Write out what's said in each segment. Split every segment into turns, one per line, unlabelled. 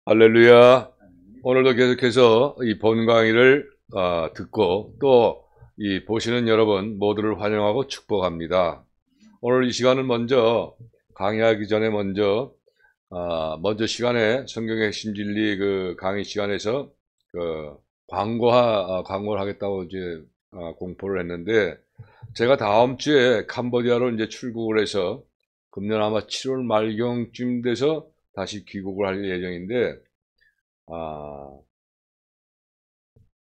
할렐루야. 오늘도 계속해서 이 본 강의를 듣고 또 이 보시는 여러분 모두를 환영하고 축복합니다. 오늘 이 시간은 먼저 강의하기 전에 먼저 시간에 성경의 핵심 진리 그 강의 시간에서 그 광고를 하겠다고 이제 공포를 했는데, 제가 다음 주에 캄보디아로 이제 출국을 해서 금년 아마 7월 말경쯤 돼서 다시 귀국을 할 예정인데,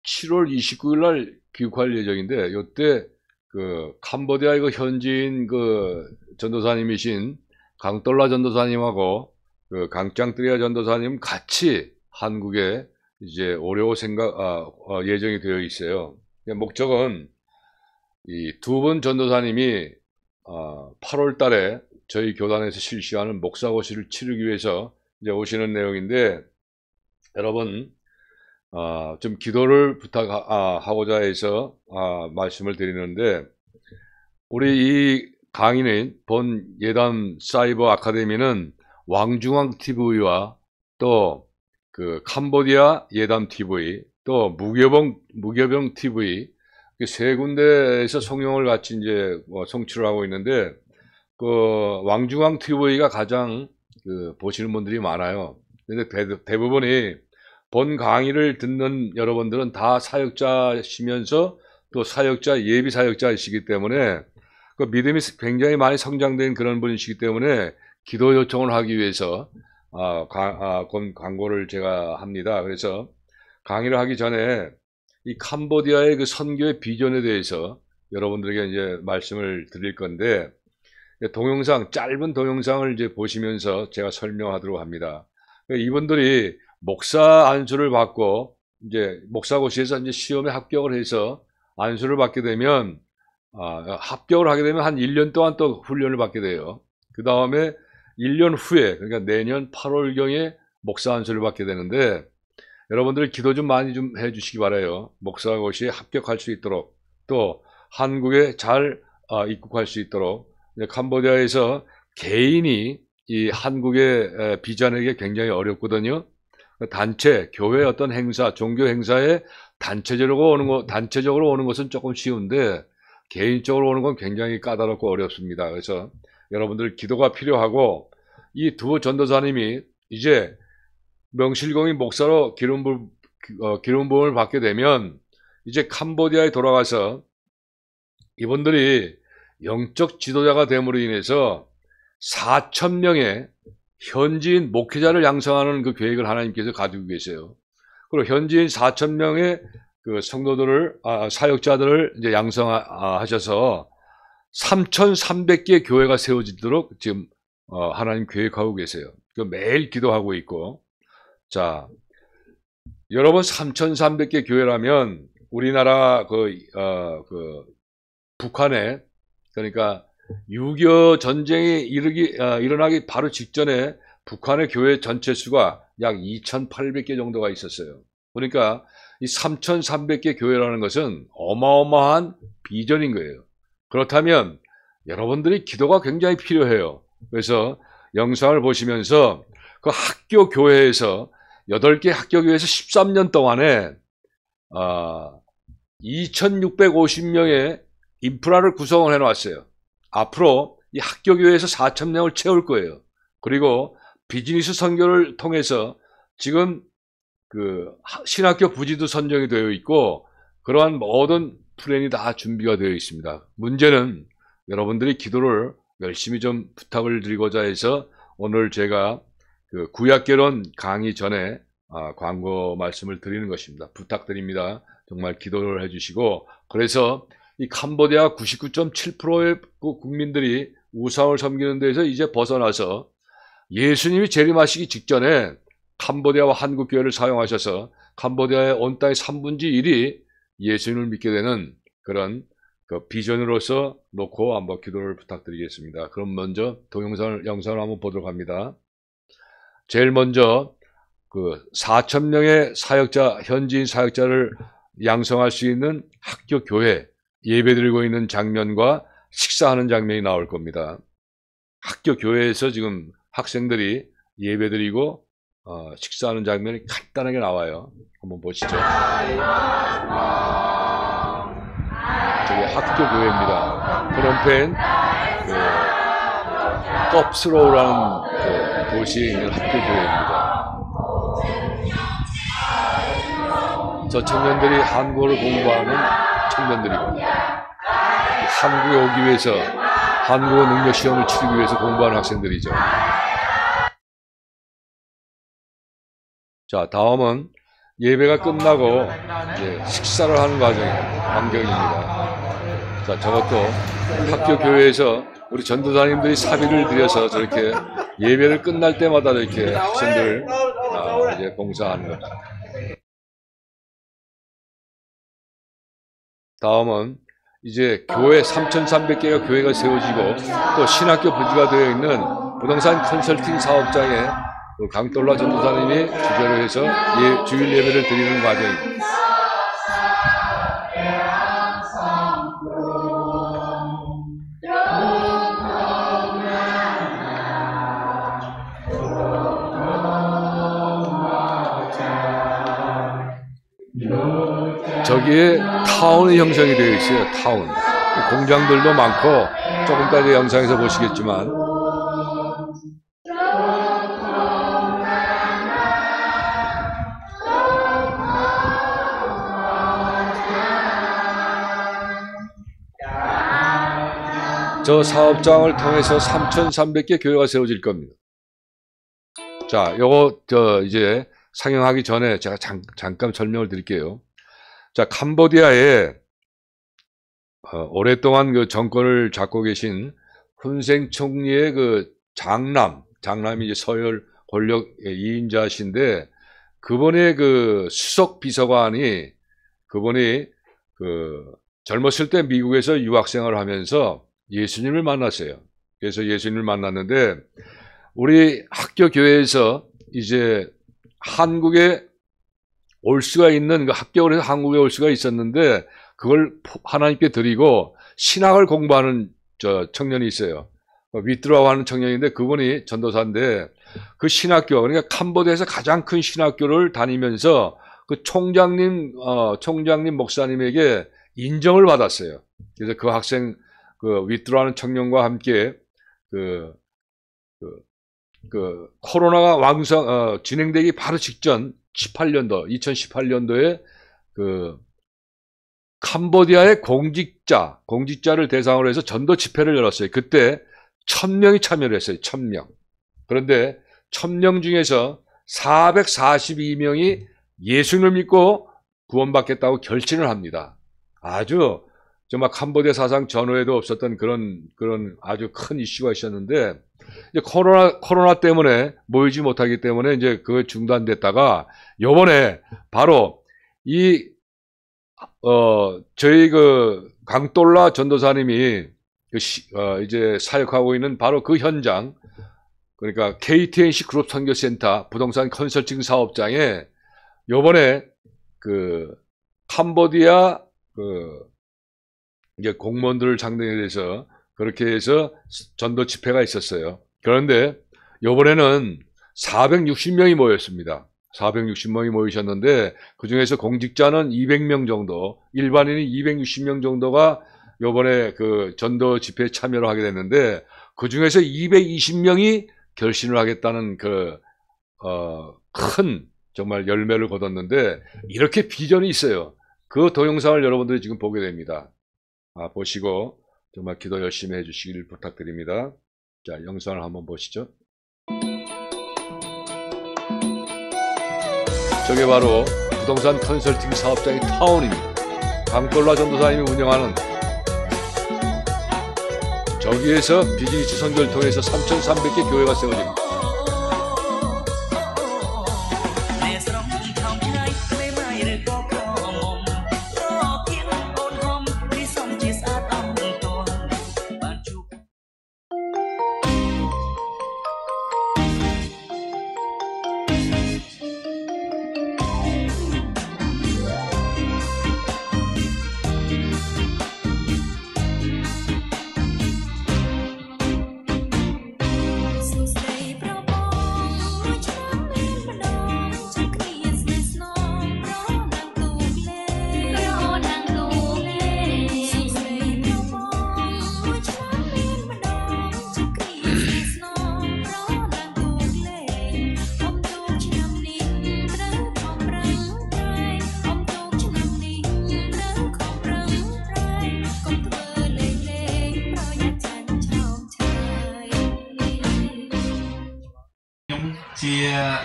7월 29일 날 귀국할 예정인데, 요때 그 캄보디아의 그 현지인 그 전도사님이신 강돌라 전도사님하고 그 강짱뜨리아 전도사님 같이 한국에 이제 오려고 예정이 되어 있어요. 목적은 이 두 분 전도사님이 8월 달에 저희 교단에서 실시하는 목사고시를 치르기 위해서 이제 오시는 내용인데, 여러분 좀 기도를 부탁하고자 해서 말씀을 드리는데, 우리 이 강의는 본 예담 사이버 아카데미는 왕중왕 TV와 또 그 캄보디아 예담 TV 또 무교병 TV 세 군데에서 성령을 같이 이제 송출을 하고 있는데, 그 왕중왕 TV가 가장 보시는 분들이 많아요. 근데 대부분이 본 강의를 듣는 여러분들은 다 사역자시면서 또 예비 사역자이시기 때문에 그 믿음이 굉장히 많이 성장된 그런 분이시기 때문에 기도 요청을 하기 위해서 광고를 제가 합니다. 그래서 강의를 하기 전에 이 캄보디아의 그 선교의 비전에 대해서 여러분들에게 이제 말씀을 드릴 건데, 짧은 동영상을 이제 보시면서 제가 설명하도록 합니다. 이분들이 목사 안수를 받고 이제 목사고시에서 이제 시험에 합격을 해서 안수를 받게 되면 합격을 하게 되면 한 1년 동안 또 훈련을 받게 돼요. 그 다음에 1년 후에, 그러니까 내년 8월경에 목사 안수를 받게 되는데, 여러분들 기도 좀 많이 좀 해주시기 바라요. 목사고시에 합격할 수 있도록, 또 한국에 잘 입국할 수 있도록. 캄보디아에서 개인이 이 한국에 비자내기 굉장히 어렵거든요. 단체, 교회 어떤 행사, 종교 행사에 단체적으로 오는 것은 조금 쉬운데 개인적으로 오는 건 굉장히 까다롭고 어렵습니다. 그래서 여러분들 기도가 필요하고, 이 두 전도사님이 이제 명실공히 목사로 기름 부음을 받게 되면 이제 캄보디아에 돌아가서 이분들이 영적 지도자가 됨으로 인해서 4,000명의 현지인 목회자를 양성하는 그 계획을 하나님께서 가지고 계세요. 그리고 현지인 4,000명의 그 성도들을, 사역자들을 이제 양성하셔서 3,300개의 교회가 세워지도록 지금 하나님 계획하고 계세요. 매일 기도하고 있고. 자, 여러분 3,300개 교회라면 우리나라 북한에, 그러니까 6.25 전쟁이 일어나기 바로 직전에 북한의 교회 전체 수가 약 2,800개 정도가 있었어요. 그러니까 이 3,300개 교회라는 것은 어마어마한 비전인 거예요. 그렇다면 여러분들이 기도가 굉장히 필요해요. 그래서 영상을 보시면서 그 학교 교회에서 8개 학교 교회에서 13년 동안에 2,650명의 인프라를 구성을 해놨어요. 앞으로 이 학교 교회에서 4,000명을 채울 거예요. 그리고 비즈니스 선교를 통해서 지금 그 신학교 부지도 선정이 되어 있고, 그러한 모든 플랜이 다 준비가 되어 있습니다. 문제는 여러분들이 기도를 열심히 좀 부탁을 드리고자 해서 오늘 제가 그 구약개론 강의 전에 광고 말씀을 드리는 것입니다. 부탁드립니다. 정말 기도를 해주시고, 그래서 이 캄보디아 99.7%의 국민들이 우상을 섬기는 데서 이제 벗어나서 예수님이 재림하시기 직전에 캄보디아와 한국 교회를 사용하셔서 캄보디아의 온 땅의 3분의 1이 예수님을 믿게 되는 그런 그 비전으로서 놓고 한번 기도를 부탁드리겠습니다. 그럼 먼저 영상을 한번 보도록 합니다. 제일 먼저 그 4,000명의 현지인 사역자를 양성할 수 있는 학교 교회 예배드리고 있는 장면과 식사하는 장면이 나올 겁니다. 학교 교회에서 지금 학생들이 예배드리고 식사하는 장면이 간단하게 나와요. 한번 보시죠. 저기 학교 교회입니다. 프놈펜 껍스로우라는 도시에 있는 학교 교회입니다. 저 청년들이 한국어를 공부하는 청년들이고, 한국에 오기 위해서 한국어 능력 시험을 치르기 위해서 공부하는 학생들이죠. 자, 다음은 예배가 끝나고 이제 식사를 하는 광경입니다. 자, 저것도 학교 교회에서 우리 전도사님들이 사비를 들여서 저렇게 예배를 끝날 때마다 이렇게 학생들 이제 봉사하는 겁니다. 다음은 이제 교회 3,300개가 교회가 세워지고 또 신학교 부지가 되어 있는 부동산 컨설팅 사업장에 강돌라 전도사님이 주재로 해서 주일 예배를 드리는 과정입니다. 저기에 타운이 형성이 되어 있어요. 타운. 공장들도 많고 조금 이따 영상에서 보시겠지만 저 사업장을 통해서 3,300개 교회가 세워질 겁니다. 자, 요거 이제 상영하기 전에 제가 잠깐 설명을 드릴게요. 자, 캄보디아에 오랫동안 그 정권을 잡고 계신 훈센 총리의 그 장남이 이제 서열 권력 2인자신데, 그분의 그 수석 비서관이 그분이 그 젊었을 때 미국에서 유학 생활을 하면서 예수님을 만났어요. 그래서 예수님을 만났는데, 우리 학교 교회에서 이제 한국에 올 수가 있는, 그 합격을 해서 한국에 올 수가 있었는데 그걸 하나님께 드리고 신학을 공부하는 청년이 있어요. 위트라고 하는 청년인데 그분이 전도사인데, 그 신학교, 그러니까 캄보디아에서 가장 큰 신학교를 다니면서 그 총장님 목사님에게 인정을 받았어요. 그래서 그 학생, 그 위트라는 청년과 함께 코로나가 진행되기 바로 직전 2018년도에 그 캄보디아의 공직자를 대상으로 해서 전도 집회를 열었어요. 그때 1,000명이 참여를 했어요. 1,000명. 그런데 1,000명 중에서 442명이 예수님을 믿고 구원받겠다고 결심을 합니다. 아주 정말 캄보디아 사상 전후에도 없었던 그런 아주 큰 이슈가 있었는데, 이제 코로나 때문에 모이지 못하기 때문에 이제 그거 중단됐다가 요번에 바로 저희 그 강돌라 전도사님이 이제 사역하고 있는 바로 그 현장, 그러니까 KTNC 그룹 선교센터 부동산 컨설팅 사업장에 요번에 그 캄보디아 이제 공무원들을 상대로 해서 그렇게 해서 전도 집회가 있었어요. 그런데 이번에는 460명이 모였습니다. 460명이 모이셨는데 그 중에서 공직자는 200명 정도, 일반인이 260명 정도가 이번에 그 전도 집회에 참여를 하게 됐는데, 그 중에서 220명이 결신을 하겠다는 큰 정말 열매를 거뒀는데, 이렇게 비전이 있어요. 그 동영상을 여러분들이 지금 보게 됩니다. 보시고 정말 기도 열심히 해주시기를 부탁드립니다. 자, 영상을 한번 보시죠. 저게 바로 부동산 컨설팅 사업장의 타운입니다. 강돌라 전도사님이 운영하는, 저기에서 비즈니스 선교를 통해서 3,300개 교회가 세워집니다.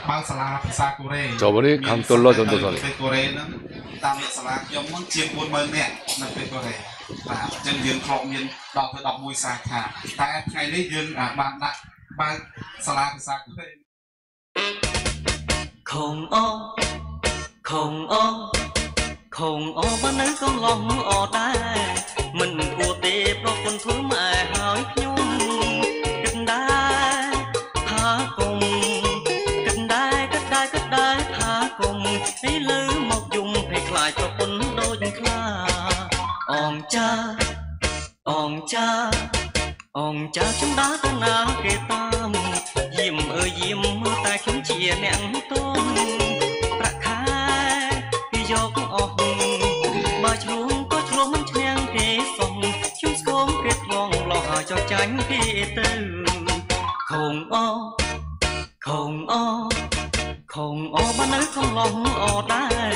방살라ភាសា 코레
저분이 강돌러 전도사님.
코레는តាមអ្នកសាលាខ្ញុំមុនជាង 40000 នាក់នៅប្រទេសកូរ៉េបាទអញ្ចឹងយើងធ្លាប់មានដល់ទៅ11សាខាតែថ្ងៃនេះយើងបានដាក់បើកសាលាភាសាកូរ៉េខងអខងអខងអបាននៅកំឡុងអដែរមិនគួរទេប្រពន្ធធ្វើម៉ែហើយខ្ញុំគិតដែរថាគុំគិតដែរថាគុំឥឡូវមកយំឲ្យខ្លាចប្រពន្ធដូចខ្លាអងចាខ្ញុំដើរទៅណាគេតាមយាមអើយយាមតែខ្ញុំជាអ្នកទុំប្រាក់ខែគេយកអស់បើឆ្លងក៏ឆ្លងមិនឈ្នះគេសោះខ្ញុំស្គមគេថ្លងលោះចោះចាញ់គេទៅខងអបាននៅកំឡុងអដែរ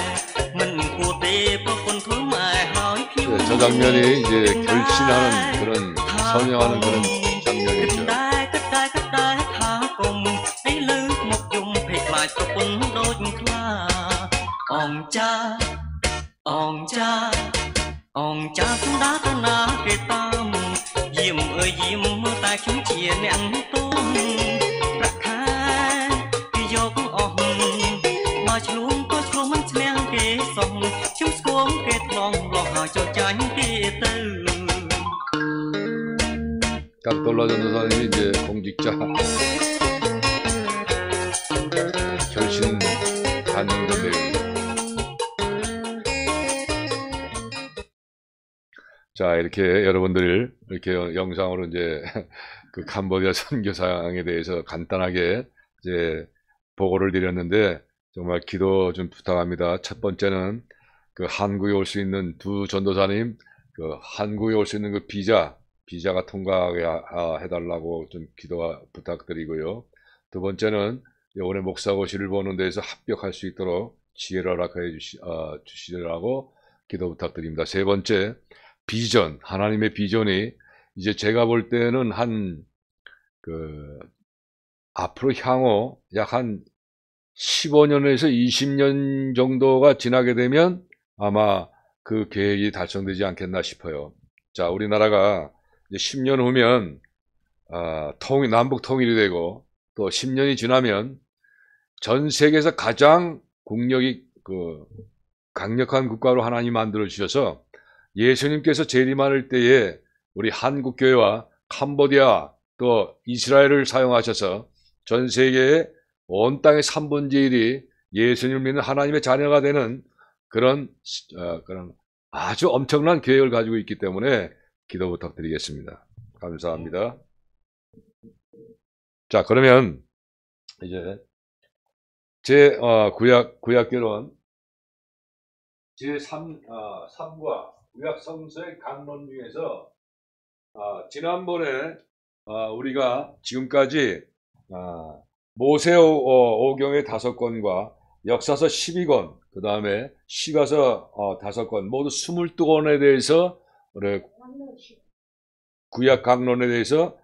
មិនគួរទេប្រពន្ធធ្វើម៉ែហើយខ្ញុំ
저 장면이 이제 결신하는 그런 선회하는 그런 장면이죠.
ដែរថាគុំឥឡូវមកយំភ័យខ្លាចប្រពន្ធដូចខ្លាអងចាខ្ញុំដើរទៅណាគេតាមយាមអើយយាមតែខ្ញុំជាអ្នកទុំប្រាក់ខែគេយកអស់បើឆ្លងក៏ឆ្លងមិនឈ្នះគេសោះខ្ញុំស្គមគេថ្លងលោះហើយចោះចាញ់គេទៅ
강돌러 전도사님이 이제 공직자 결신 단행된 내용입니다. 자, 이렇게 여러분들 이렇게 영상으로 이제 그 캄보디아 선교사항에 대해서 간단하게 이제 보고를 드렸는데 정말 기도 좀 부탁합니다. 첫 번째는 그 한국에 올 수 있는 두 전도사님, 그 한국에 올 수 있는 그 비자가 통과하게 해달라고 좀 기도 부탁드리고요. 두 번째는 이번에 목사고시를 보는 데에서 합격할 수 있도록 지혜를 허락해 주시라고 기도 부탁드립니다. 세 번째, 비전, 하나님의 비전이 이제 제가 볼 때는 앞으로 향후 약 한 15년에서 20년 정도가 지나게 되면 아마 그 계획이 달성되지 않겠나 싶어요. 자, 우리나라가 이제 10년 후면 남북 통일이 되고 또 10년이 지나면 전 세계에서 가장 국력이 강력한 국가로 하나님 만들어 주셔서 예수님께서 재림하실 때에 우리 한국교회와 캄보디아 또 이스라엘을 사용하셔서 전 세계의 온 땅의 3분의 1이 예수님을 믿는 하나님의 자녀가 되는 그런 아주 엄청난 계획을 가지고 있기 때문에 기도 부탁드리겠습니다. 감사합니다. 자, 그러면 이제 제 구약결론 제3부와 구약 성서의 강론 중에서 지난번에 우리가 지금까지 모세 오경의 5권과 역사서 12권, 그 다음에 시가서 5권, 모두 22권에 대해서 우리 구약 강론에 대해서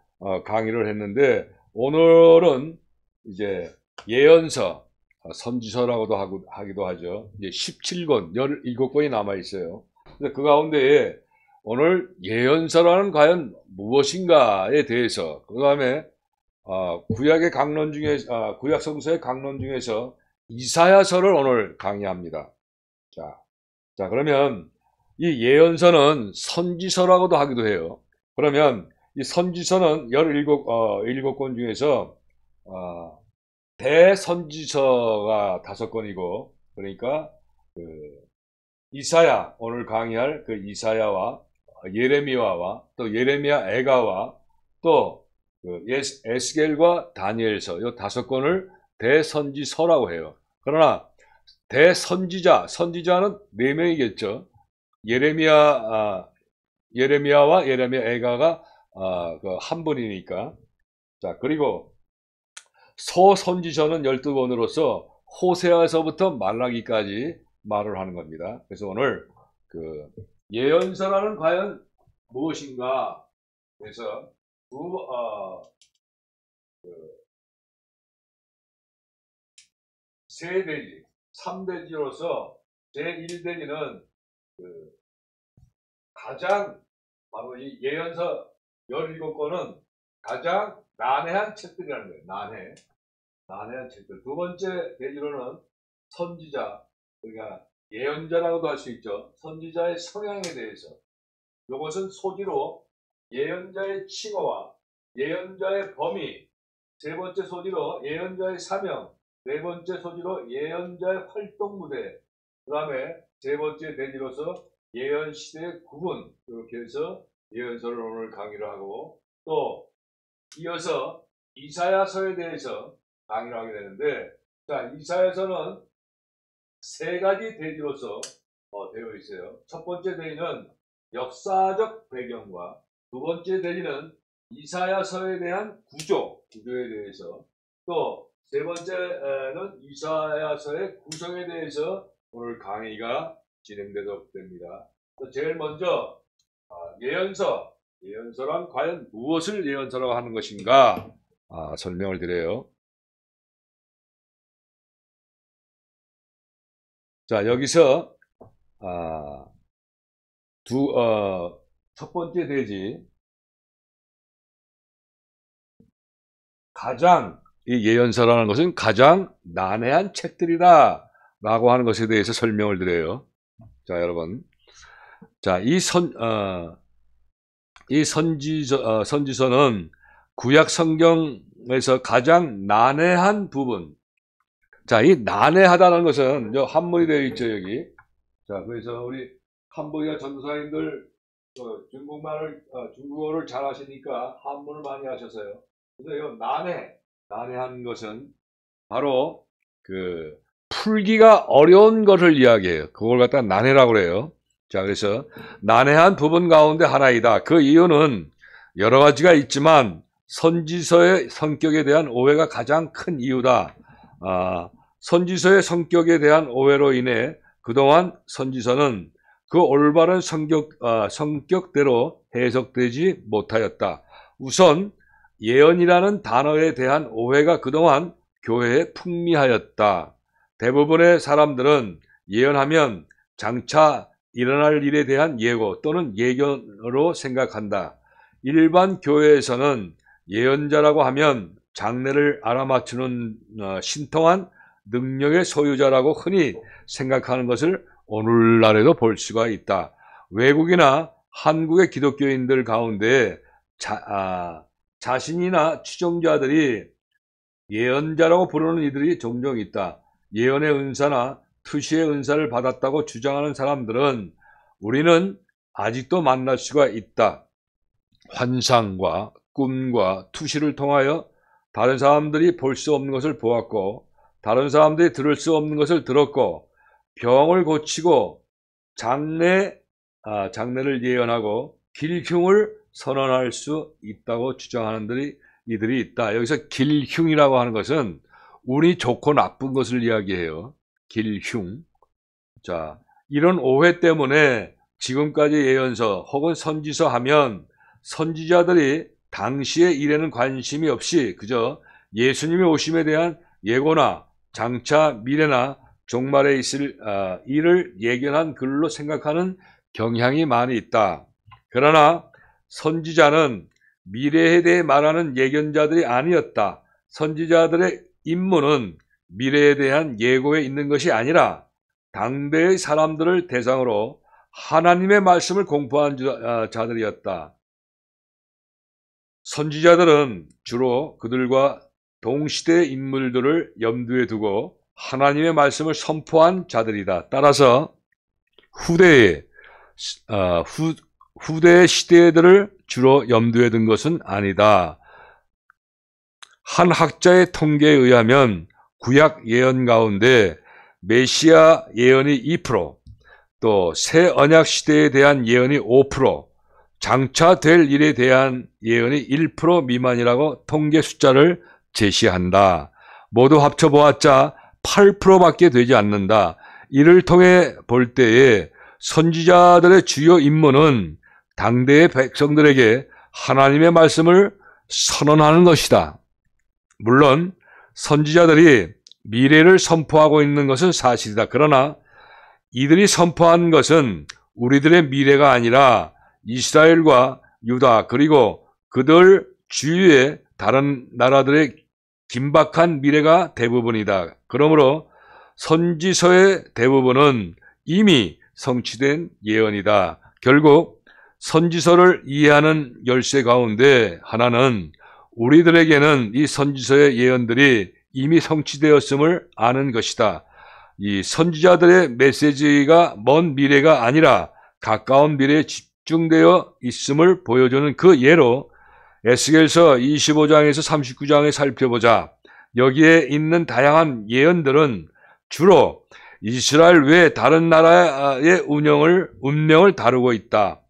강의를 했는데, 오늘은 이제 예언서, 선지서라고도 하기도 하죠. 이제 17권, 17권이 남아 있어요. 그 가운데에 오늘 예언서라는 과연 무엇인가에 대해서, 그 다음에 구약의 강론 중에 구약 성서의 강론 중에서 이사야서를 오늘 강의합니다. 자, 그러면 이 예언서는 선지서라고도 하기도 해요. 그러면 이 선지서는 17권 중에서 대선지서가 5권이고, 그러니까 이사야, 오늘 강의할 그 이사야와 예레미야와 또 예레미야 애가와 또 에스겔과 다니엘서, 이 5권을 대선지서라고 해요. 그러나 선지자는 4명이겠죠. 예레미야와 예레미야 애가가 한 분이니까. 자, 그리고 소선지서는 12권으로서 호세아서부터 말라기까지 말을 하는 겁니다. 그래서 오늘 예언서라는 과연 무엇인가? 그래서 세대지, 3대지로서 제1대지는 가장 바로 이 예언서 17권은 가장 난해한 책들이라는 거예요. 난해한 책들. 두 번째 대지로는 선지자, 그러니까 예언자라고도 할 수 있죠. 선지자의 성향에 대해서. 이것은 소지로 예언자의 칭호와 예언자의 범위, 세 번째 소지로 예언자의 사명, 네 번째 소지로 예언자의 활동 무대, 그 다음에 세 번째 대지로서 예언 시대의 구분, 이렇게 해서 예언서를 오늘 강의를 하고, 또 이어서 이사야서에 대해서 강의를 하게 되는데, 자, 이사야서는 세 가지 대지로서 되어 있어요. 첫 번째 대지는 역사적 배경과, 두 번째 대지는 이사야서에 대한 구조에 대해서, 또 세 번째는 이사야서의 구성에 대해서 오늘 강의가 진행되도록 됩니다. 제일 먼저 예언서란 과연 무엇을 예언서라고 하는 것인가 설명을 드려요. 자, 여기서 첫 번째 대지, 가장 이 예언서라는 것은 가장 난해한 책들이다 라고 하는 것에 대해서 설명을 드려요. 자, 여러분, 자, 선지서는 구약 성경에서 가장 난해한 부분. 자, 이 난해하다는 것은 한문이 되어 있죠, 여기. 자, 그래서 우리 캄보디아 전도사님들 중국어를 잘 하시니까 한문을 많이 하셔서요. 그래서 이 난해한 것은 바로 풀기가 어려운 것을 이야기해요. 그걸 갖다 난해라고 그래요. 자, 그래서 난해한 부분 가운데 하나이다. 그 이유는 여러 가지가 있지만 선지서의 성격에 대한 오해가 가장 큰 이유다. 선지서의 성격에 대한 오해로 인해 그동안 선지서는 그 올바른 성격대로 해석되지 못하였다. 우선 예언이라는 단어에 대한 오해가 그동안 교회에 풍미하였다. 대부분의 사람들은 예언하면 장차 일어날 일에 대한 예고 또는 예견으로 생각한다. 일반 교회에서는 예언자라고 하면 장래를 알아맞추는 신통한 능력의 소유자라고 흔히 생각하는 것을 오늘날에도 볼 수가 있다. 외국이나 한국의 기독교인들 가운데 자신이나 추종자들이 예언자라고 부르는 이들이 종종 있다. 예언의 은사나 투시의 은사를 받았다고 주장하는 사람들은 우리는 아직도 만날 수가 있다. 환상과 꿈과 투시를 통하여 다른 사람들이 볼 수 없는 것을 보았고 다른 사람들이 들을 수 없는 것을 들었고 병을 고치고 장래를 예언하고 길흉을 선언할 수 있다고 주장하는 이들이 있다. 여기서 길흉이라고 하는 것은 운이 좋고 나쁜 것을 이야기해요. 길흉. 자, 이런 오해 때문에 지금까지 예언서 혹은 선지서 하면 선지자들이 당시의 일에는 관심이 없이 그저 예수님의 오심에 대한 예고나 장차 미래나 종말에 있을 일을 예견한 글로 생각하는 경향이 많이 있다. 그러나 선지자는 미래에 대해 말하는 예견자들이 아니었다. 선지자들의 임무는 미래에 대한 예고에 있는 것이 아니라 당대의 사람들을 대상으로 하나님의 말씀을 공포한 자들이었다. 선지자들은 주로 그들과 동시대의 인물들을 염두에 두고 하나님의 말씀을 선포한 자들이다. 따라서 후대의 시대들을 주로 염두에 둔 것은 아니다. 한 학자의 통계에 의하면 구약 예언 가운데 메시아 예언이 2%, 또 새 언약 시대에 대한 예언이 5%, 장차 될 일에 대한 예언이 1% 미만이라고 통계 숫자를 제시한다. 모두 합쳐보았자 8%밖에 되지 않는다. 이를 통해 볼 때에 선지자들의 주요 임무는 당대의 백성들에게 하나님의 말씀을 선언하는 것이다. 물론 선지자들이 미래를 선포하고 있는 것은 사실이다. 그러나 이들이 선포한 것은 우리들의 미래가 아니라 이스라엘과 유다 그리고 그들 주위의 다른 나라들의 긴박한 미래가 대부분이다. 그러므로 선지서의 대부분은 이미 성취된 예언이다. 결국 선지서를 이해하는 열쇠 가운데 하나는 우리들에게는 이 선지서의 예언들이 이미 성취되었음을 아는 것이다. 이 선지자들의 메시지가 먼 미래가 아니라 가까운 미래에 집중되어 있음을 보여주는 그 예로 에스겔서 25장에서 39장에 살펴보자. 여기에 있는 다양한 예언들은 주로 이스라엘 외 다른 나라의 운명을 다루고 있다.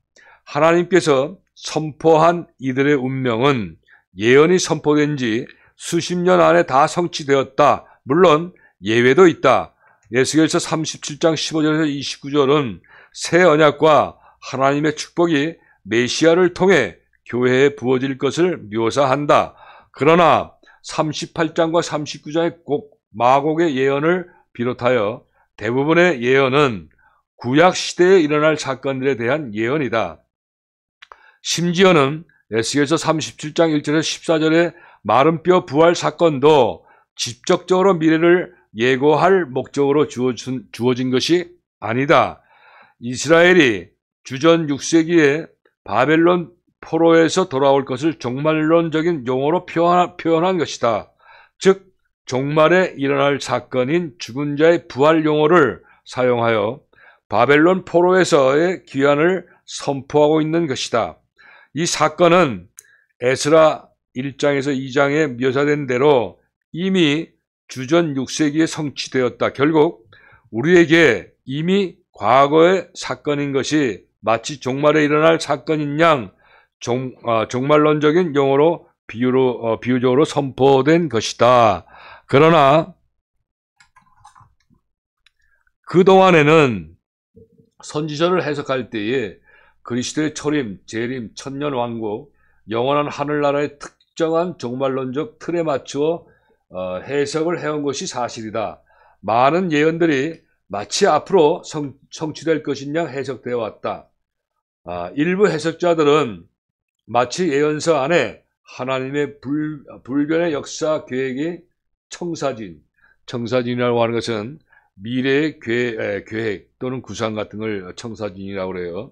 하나님께서 선포한 이들의 운명은 예언이 선포된 지 수십 년 안에 다 성취되었다. 물론 예외도 있다. 에스겔서 37장 15절에서 29절은 새 언약과 하나님의 축복이 메시아를 통해 교회에 부어질 것을 묘사한다. 그러나 38장과 39장의 마곡의 예언을 비롯하여 대부분의 예언은 구약 시대에 일어날 사건들에 대한 예언이다. 심지어는 에스겔서 37장 1절에서 14절의 마른 뼈 부활 사건도 직접적으로 미래를 예고할 목적으로 주어진 것이 아니다. 이스라엘이 주전 6세기에 바벨론 포로에서 돌아올 것을 종말론적인 용어로 표현한 것이다. 즉 종말에 일어날 사건인 죽은 자의 부활 용어를 사용하여 바벨론 포로에서의 귀환을 선포하고 있는 것이다. 이 사건은 에스라 1장에서 2장에 묘사된 대로 이미 주전 6세기에 성취되었다. 결국 우리에게 이미 과거의 사건인 것이 마치 종말에 일어날 사건인 양 종말론적인 용어로 비유적으로 선포된 것이다. 그러나 그동안에는 선지서를 해석할 때에 그리스도의 초림, 재림, 천년왕국, 영원한 하늘나라의 특정한 종말론적 틀에 맞추어 해석을 해온 것이 사실이다. 많은 예언들이 마치 앞으로 성취될 것인 양 해석되어 왔다. 일부 해석자들은 마치 예언서 안에 하나님의 불변의 역사 계획이 청사진이라고 하는 것은 미래의 계획 또는 구상 같은 걸 청사진이라고 해요.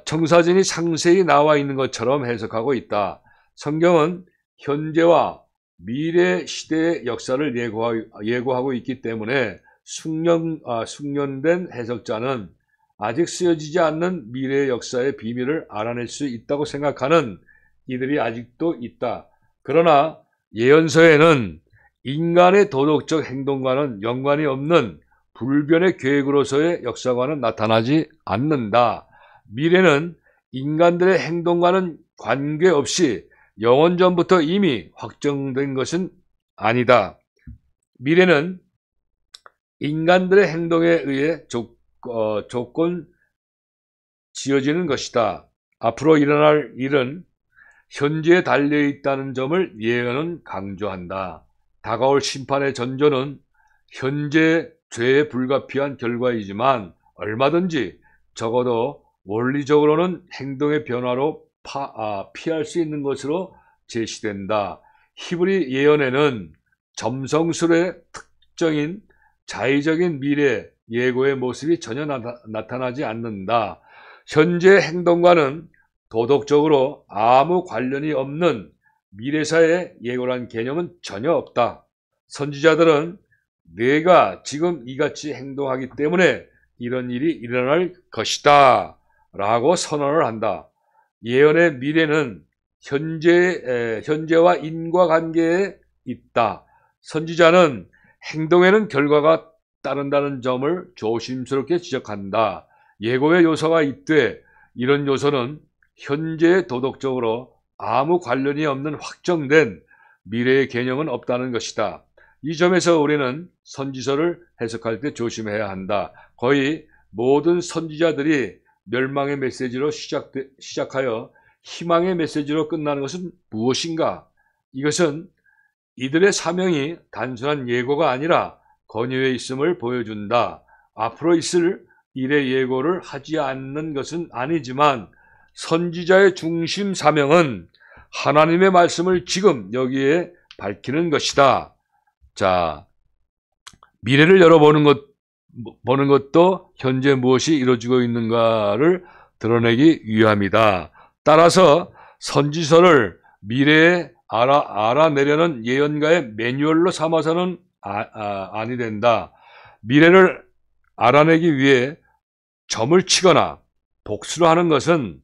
청사진이 상세히 나와 있는 것처럼 해석하고 있다. 성경은 현재와 미래 시대의 역사를 예고하고 있기 때문에 숙련된 해석자는 아직 쓰여지지 않는 미래의 역사의 비밀을 알아낼 수 있다고 생각하는 이들이 아직도 있다. 그러나 예언서에는 인간의 도덕적 행동과는 연관이 없는 불변의 계획으로서의 역사관은 나타나지 않는다. 미래는 인간들의 행동과는 관계없이 영원 전부터 이미 확정된 것은 아니다. 미래는 인간들의 행동에 의해 조건 지어지는 것이다. 앞으로 일어날 일은 현재에 달려있다는 점을 예언은 강조한다. 다가올 심판의 전조는 현재 죄에 불가피한 결과이지만 얼마든지 적어도 원리적으로는 행동의 변화로 피할 수 있는 것으로 제시된다. 히브리 예언에는 점성술의 특정인 자의적인 미래 예고의 모습이 전혀 나타나지 않는다. 현재 행동과는 도덕적으로 아무 관련이 없는 미래사의 예고란 개념은 전혀 없다. 선지자들은 내가 지금 이같이 행동하기 때문에 이런 일이 일어날 것이다 라고 선언을 한다. 예언의 미래는 현재와 인과관계에 있다. 선지자는 행동에는 결과가 따른다는 점을 조심스럽게 지적한다. 예고의 요소가 있되 이런 요소는 현재의 도덕적으로 아무 관련이 없는 확정된 미래의 개념은 없다는 것이다. 이 점에서 우리는 선지서를 해석할 때 조심해야 한다. 거의 모든 선지자들이 멸망의 메시지로 시작하여 희망의 메시지로 끝나는 것은 무엇인가? 이것은 이들의 사명이 단순한 예고가 아니라 권유에 있음을 보여준다. 앞으로 있을 일의 예고를 하지 않는 것은 아니지만 선지자의 중심 사명은 하나님의 말씀을 지금 여기에 밝히는 것이다. 자, 미래를 열어보는 것도 현재 무엇이 이루어지고 있는가를 드러내기 위함이다. 따라서 선지서를 미래에 알아내려는 예언가의 매뉴얼로 삼아서는 아니 된다. 미래를 알아내기 위해 점을 치거나 복수를 하는 것은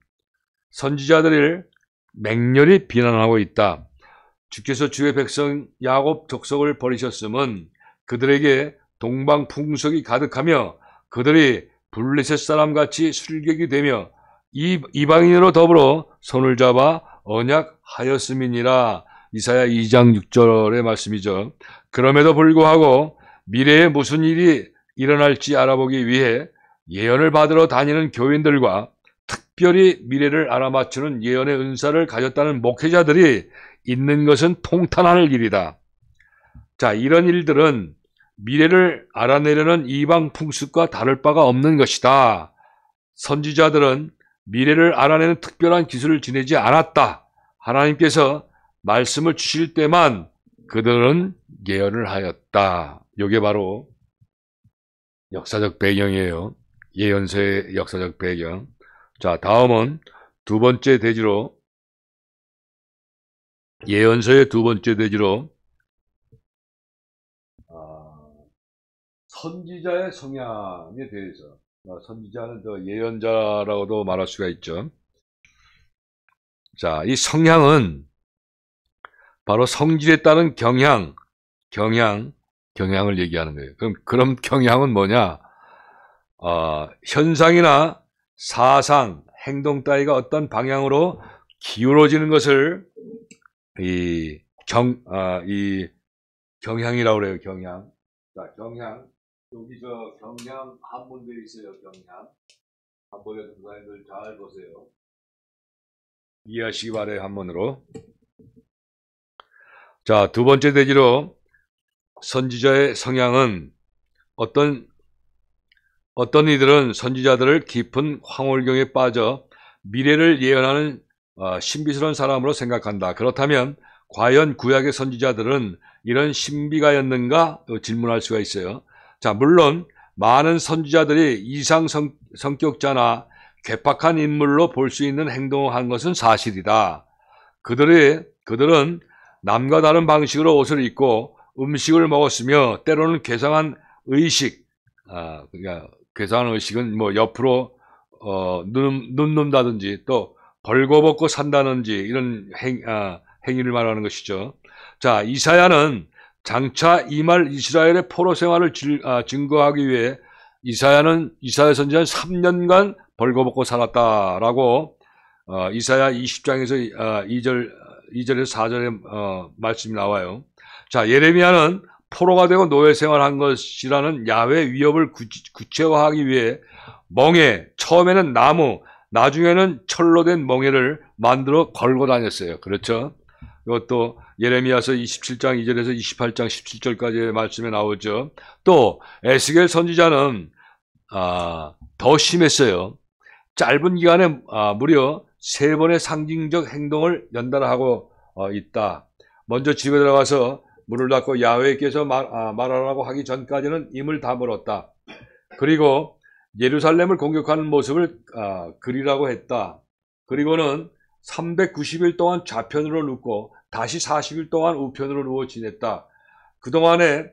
선지자들을 맹렬히 비난하고 있다. 주께서 주의 백성 야곱 족속을 버리셨음은 그들에게 동방풍속이 가득하며 그들이 블레셋 사람같이 술객이 되며 이방인으로 더불어 손을 잡아 언약하였음이니라. 이사야 2장 6절의 말씀이죠. 그럼에도 불구하고 미래에 무슨 일이 일어날지 알아보기 위해 예언을 받으러 다니는 교인들과 특별히 미래를 알아맞추는 예언의 은사를 가졌다는 목회자들이 있는 것은 통탄할 일이다. 자, 이런 일들은 미래를 알아내려는 이방 풍습과 다를 바가 없는 것이다. 선지자들은 미래를 알아내는 특별한 기술을 지니지 않았다. 하나님께서 말씀을 주실 때만 그들은 예언을 하였다. 이게 바로 역사적 배경이에요. 예언서의 역사적 배경. 자, 다음은 두 번째 대지로, 예언서의 두 번째 대지로 선지자의 성향에 대해서, 선지자는 예언자라고도 말할 수가 있죠. 자, 이 성향은 바로 성질에 따른 경향을 얘기하는 거예요. 그럼 경향은 뭐냐? 현상이나 사상, 행동 따위가 어떤 방향으로 기울어지는 것을 이 경향이라고 그래요. 경향. 자, 경향. 여기 경향 한문되어 있어요. 경향. 한문에 동사님들 잘 보세요. 이해하시기 바래요. 한문으로. 자, 두 번째 대지로 선지자의 성향은 어떤 이들은 선지자들을 깊은 황홀경에 빠져 미래를 예언하는 신비스러운 사람으로 생각한다. 그렇다면 과연 구약의 선지자들은 이런 신비가였는가 질문할 수가 있어요. 자, 물론 많은 선지자들이 이상 성격자나 괴팍한 인물로 볼 수 있는 행동을 한 것은 사실이다. 그들은 남과 다른 방식으로 옷을 입고 음식을 먹었으며 때로는 괴상한 의식, 그러니까 괴상한 의식은 뭐 옆으로 눕는다든지 또 벌거벗고 산다든지 이런 행위를 말하는 것이죠. 자, 이사야는 장차 임할 이스라엘의 포로 생활을 증거하기 위해 이사야 선지자는 3년간 벌거벗고 살았다라고 이사야 20장에서 2절에서 4절에 말씀이 나와요. 자, 예레미야는 포로가 되고 노예 생활한 것이라는 야훼 위협을 구체화하기 위해 멍에, 처음에는 나무, 나중에는 철로 된 멍에를 만들어 걸고 다녔어요. 그렇죠? 이것도 예레미야서 27장 2절에서 28장 17절까지의 말씀에 나오죠. 또 에스겔 선지자는 더 심했어요. 짧은 기간에 무려 3번의 상징적 행동을 연달아하고 있다. 먼저 집에 들어가서 문을 닫고 야훼께서 말하라고 하기 전까지는 입을 다물었다. 그리고 예루살렘을 공격하는 모습을 그리라고 했다. 그리고는 390일 동안 좌편으로 눕고 다시 40일 동안 우편으로 누워 지냈다. 그동안에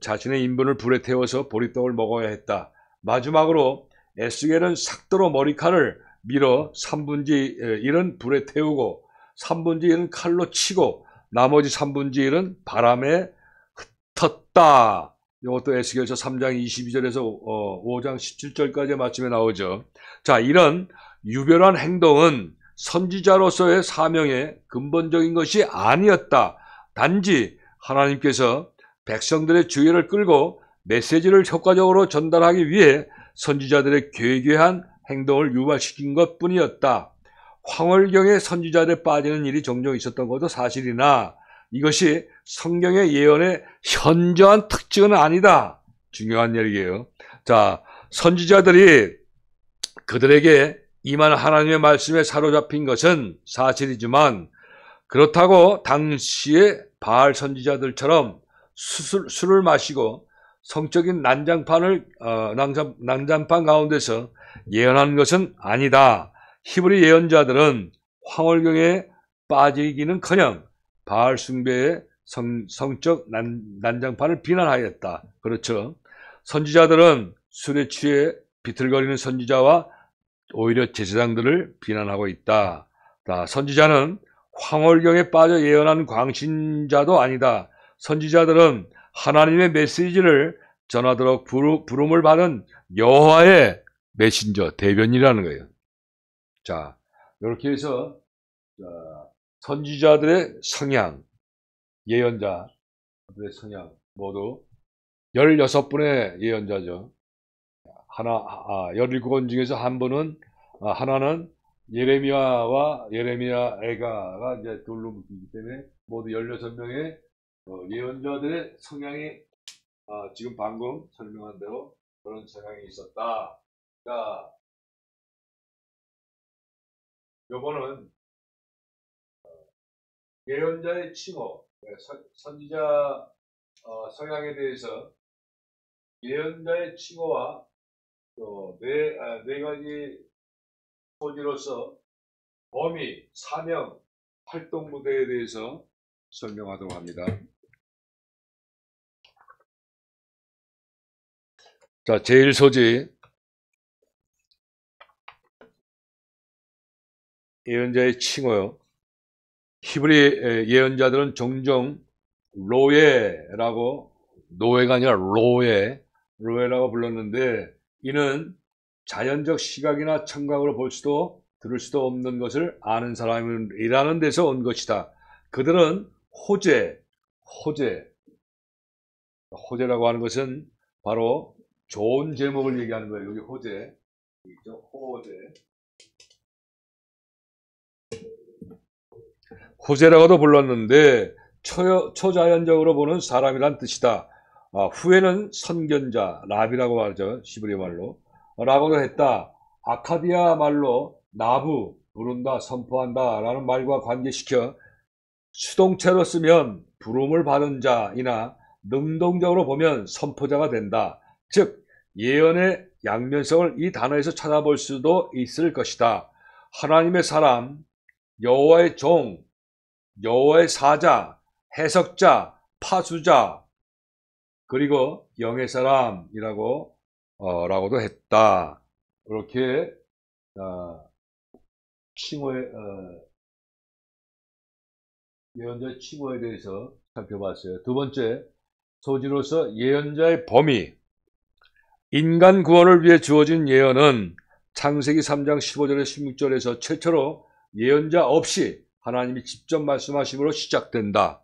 자신의 인분을 불에 태워서 보리떡을 먹어야 했다. 마지막으로 에스겔은 삭도로 머리칼을 밀어 3분의 1은 불에 태우고 3분의 1은 칼로 치고 나머지 3분의 1은 바람에 흩었다. 이것도 에스겔서 3장 22절에서 5장 17절까지의 말씀에 나오죠. 자, 이런 유별한 행동은 선지자로서의 사명의 근본적인 것이 아니었다. 단지 하나님께서 백성들의 주의를 끌고 메시지를 효과적으로 전달하기 위해 선지자들의 괴괴한 행동을 유발시킨 것뿐이었다. 황홀경에 선지자들에 빠지는 일이 종종 있었던 것도 사실이나 이것이 성경의 예언의 현저한 특징은 아니다. 중요한 얘기예요. 자, 선지자들이 그들에게 임한 하나님의 말씀에 사로잡힌 것은 사실이지만 그렇다고 당시의 바알 선지자들처럼 술을 마시고 성적인 난장판 가운데서 예언하는 것은 아니다. 히브리 예언자들은 황홀경에 빠지기는커녕 바알 숭배의 성적 난장판을 비난하였다. 그렇죠. 선지자들은 술에 취해 비틀거리는 선지자와 오히려 제사장들을 비난하고 있다. 선지자는 황홀경에 빠져 예언하는 광신자도 아니다. 선지자들은 하나님의 메시지를 전하도록 부름을 받은 여호와의 메신저, 대변이라는 거예요. 자, 이렇게 해서 선지자들의 성향, 예언자들의 성향 모두 16분의 예언자죠. 17권 중에서 하나는 예레미야 애가가 이제 둘로 묶이기 때문에 모두 16명의 예언자들의 성향이 지금 방금 설명한 대로 그런 성향이 있었다. 자, 요거는 예언자의 칭호, 선지자 성향에 대해서 예언자의 칭호와 또 네 가지 소지로서 범위, 사명, 활동 무대에 대해서 설명하도록 합니다. 자, 제1소지 예언자의 칭호요. 히브리 예언자들은 종종 로에라고, 노예가 아니라 로에라고 불렀는데 이는 자연적 시각이나 청각으로 볼 수도 들을 수도 없는 것을 아는 사람이라는 데서 온 것이다. 그들은 호재라고 하는 것은 바로 좋은 제목을 얘기하는 거예요. 여기 호재. 호재라고도 불렀는데 초자연적으로 보는 사람이란 뜻이다. 후에는 선견자, 랍이라고 하죠. 시브리 말로. 라고도 했다. 아카디아 말로 나부, 부른다, 선포한다 라는 말과 관계시켜 수동체로 쓰면 부름을 받은 자이나 능동적으로 보면 선포자가 된다. 즉 예언의 양면성을 이 단어에서 찾아볼 수도 있을 것이다. 하나님의 사람, 여호와의 종, 여호와의 사자, 해석자, 파수자, 그리고 영의 사람이라고 라고도 했다. 이렇게 예언자의 칭호에 대해서 살펴봤어요. 두 번째 소지로서 예언자의 범위. 인간 구원을 위해 주어진 예언은 창세기 3장 15절에서 16절에서 최초로 예언자 없이 하나님이 직접 말씀하심으로 시작된다.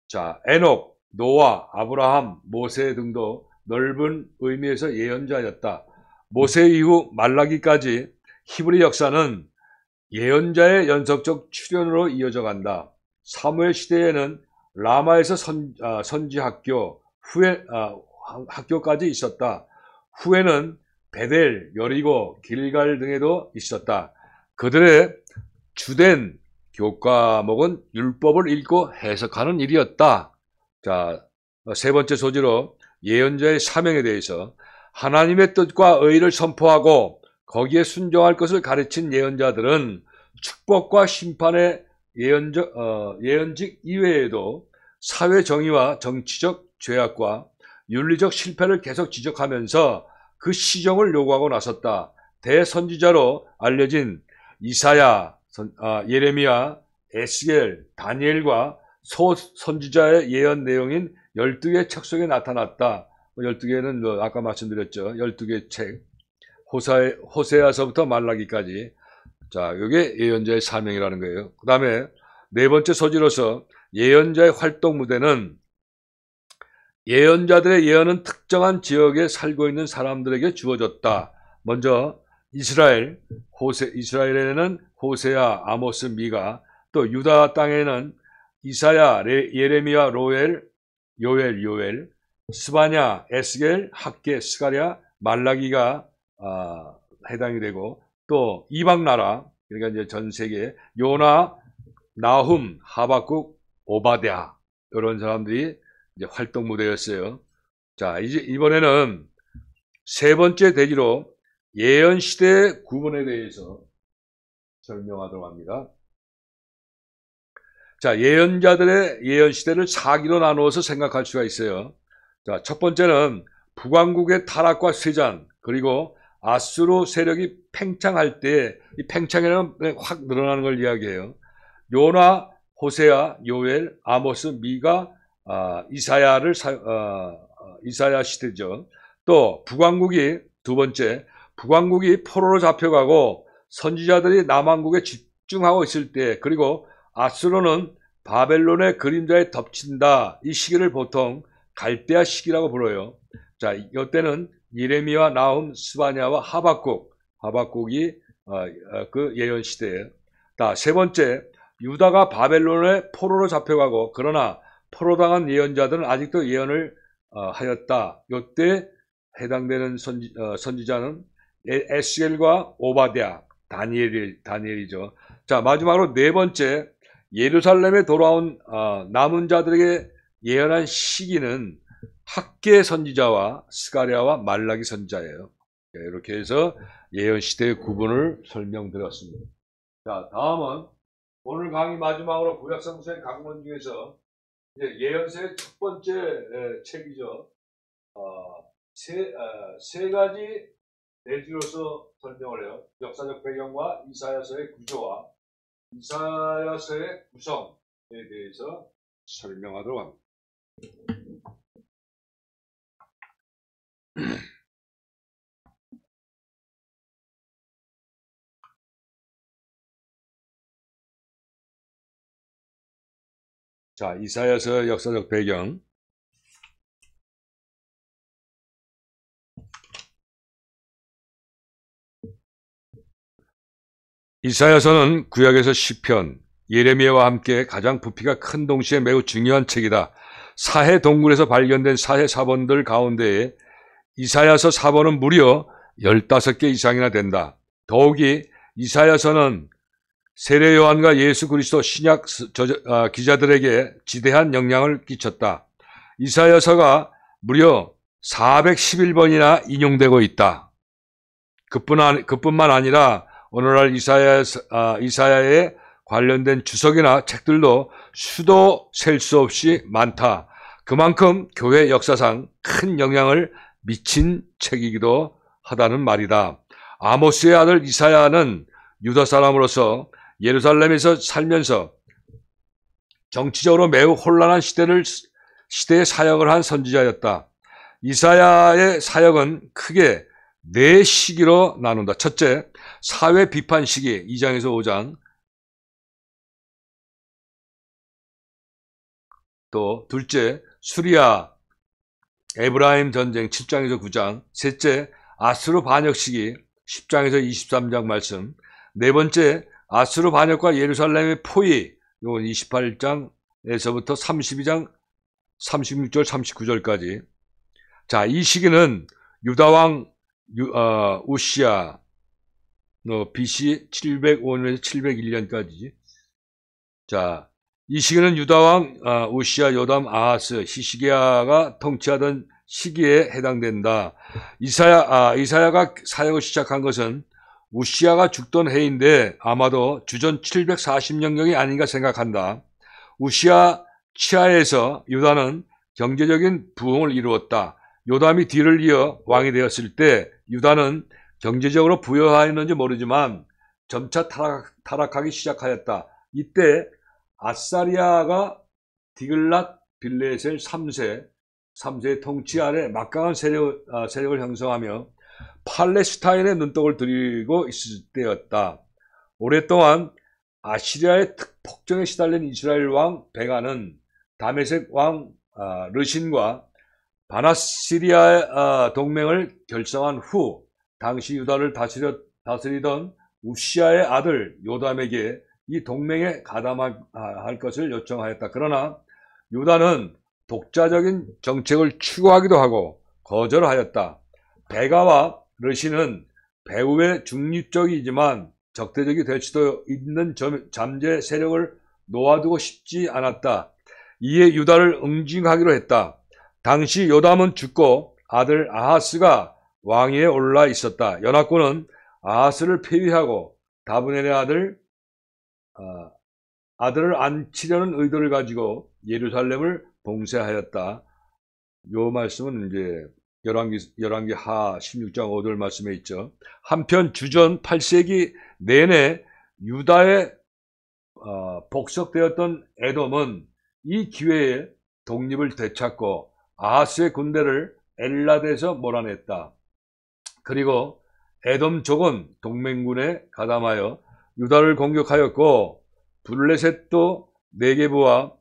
자, 에녹, 노아, 아브라함, 모세 등도 넓은 의미에서 예언자였다. 모세 이후 말라기까지 히브리 역사는 예언자의 연속적 출현으로 이어져 간다. 사무엘 시대에는 라마에서 선지 학교까지 있었다. 후에는 베델, 여리고, 길갈 등에도 있었다. 그들의 주된 교과목은 율법을 읽고 해석하는 일이었다. 자, 세 번째 소지로 예언자의 사명에 대해서 하나님의 뜻과 의를 선포하고 거기에 순종할 것을 가르친 예언자들은 축복과 심판의 예언직 이외에도 사회 정의와 정치적 죄악과 윤리적 실패를 계속 지적하면서 그 시정을 요구하고 나섰다. 대선지자로 알려진 이사야, 예레미야, 에스겔, 다니엘과 선지자의 예언 내용인 12개의 책 속에 나타났다. 12개는 아까 말씀드렸죠. 12개의 책. 호세아서부터 말라기까지. 자, 이게 예언자의 사명이라는 거예요. 그 다음에 네 번째 소지로서 예언자의 활동 무대는 예언자들의 예언은 특정한 지역에 살고 있는 사람들에게 주어졌다. 먼저 이스라엘에는 호세아, 아모스, 미가, 또 유다 땅에는 이사야, 예레미야, 요엘, 스바냐, 에스겔, 학개, 스가랴, 말라기가 해당이 되고, 또 이방 나라, 그러니까 이제 전 세계 요나, 나훔, 하박국, 오바댜 이런 사람들이 이제 활동 무대였어요. 자, 이제 이번에는 세 번째 대지로 예언 시대의 구분에 대해서 설명하도록 합니다. 자, 예언자들의 예언 시대를 4기로 나누어서 생각할 수가 있어요. 자, 첫 번째는 북왕국의 타락과 쇠잔, 그리고 아수르 세력이 팽창할 때, 이 팽창이라는 확 늘어나는 걸 이야기해요. 요나, 호세아, 요엘, 아모스, 미가, 이사야 시대죠. 또 북왕국이 두 번째, 북왕국이 포로로 잡혀가고 선지자들이 남왕국에 집중하고 있을 때, 그리고 아수르는 바벨론의 그림자에 덮친다. 이 시기를 보통 갈대아 시기라고 불러요. 자, 이때는 예레미야, 나훔, 스바냐와 하박국이 그 예언 시대예요. 자, 세 번째, 유다가 바벨론의 포로로 잡혀가고 그러나 포로당한 예언자들은 아직도 예언을 하였다. 이때 해당되는 선지자는 에스겔과 오바댜, 다니엘이죠. 자, 마지막으로 네 번째, 예루살렘에 돌아온 남은 자들에게 예언한 시기는 학개 선지자와 스가랴와 말라기 선지자예요. 이렇게 해서 예언 시대의 구분을 설명드렸습니다. 자, 다음은 오늘 강의 마지막으로 구약성서의 강론 중에서 이제 예언서의 첫 번째 책이죠. 세 가지 대지로서 설명을 해요. 역사적 배경과 이사야서의 구조와 이사야서의 구성에 대해서 설명하도록 합니다. 자, 이사야서의 역사적 배경. 이사야서는 구약에서 시편, 예레미야와 함께 가장 부피가 큰 동시에 매우 중요한 책이다. 사해 동굴에서 발견된 사해 사본들 가운데에 이사야서 사본은 무려 15개 이상이나 된다. 더욱이 이사야서는 세례 요한과 예수 그리스도 신약 기자들에게 지대한 영향을 끼쳤다. 이사야서가 무려 411번이나 인용되고 있다. 그뿐만 아니라 오늘날 이사야에 관련된 주석이나 책들도 수도 셀 수 없이 많다. 그만큼 교회 역사상 큰 영향을 미친 책이기도 하다는 말이다. 아모스의 아들 이사야는 유다 사람으로서 예루살렘에서 살면서 정치적으로 매우 혼란한 시대에 사역을 한 선지자였다. 이사야의 사역은 크게 4시기로 나눈다. 첫째, 사회 비판 시기 2장에서 5장. 또 둘째, 수리아 에브라임 전쟁 7장에서 9장. 셋째, 아수르 반역 시기 10장에서 23장 말씀. 네 번째, 아수르 반역과 예루살렘의 포위, 이건 28장에서부터 32장 36절 39절까지. 자, 이 시기는 유다왕 우시야 BC 705년에서 701년까지. 자, 이 시기는 유다왕 우시야, 요담, 아하스, 히시기야가 통치하던 시기에 해당된다. 이사야가 사역을 시작한 것은 우시야가 죽던 해인데 아마도 주전 740년경이 아닌가 생각한다. 우시야 치하에서 유다는 경제적인 부흥을 이루었다. 요담이 뒤를 이어 왕이 되었을 때 유다는 경제적으로 부여하였는지 모르지만 점차 타락하기 시작하였다. 이때 아사리아가 디글랏 빌레셀 3세의 통치 아래 막강한 세력을 형성하며 팔레스타인의 눈독을 들이고 있을 때였다. 오랫동안 아시리아의 폭정에 시달린 이스라엘 왕 베가는 다메섹 왕 르신과 바나시리아 동맹을 결성한 후 당시 유다를 다스리던 우시야의 아들 요담에게 이 동맹에 가담할 것을 요청하였다. 그러나 유다는 독자적인 정책을 추구하기도 하고 거절하였다. 베가와 르시는 배후의 중립적이지만 적대적이 될 수도 있는 잠재 세력을 놓아두고 싶지 않았다. 이에 유다를 응징하기로 했다. 당시 요담은 죽고 아들 아하스가 왕위에 올라 있었다. 연합군은 아하스를 폐위하고 다브넬의 아들을 안치려는 의도를 가지고 예루살렘을 봉쇄하였다. 요 말씀은 이제 열왕기 하 16장 5절 말씀에 있죠. 한편 주전 8세기 내내 유다에 복속되었던 에돔은 이 기회에 독립을 되찾고 아하스의 군대를 엘lad에서 몰아냈다. 그리고 에돔족은 동맹군에 가담하여 유다를 공격하였고 블레셋도 네게브와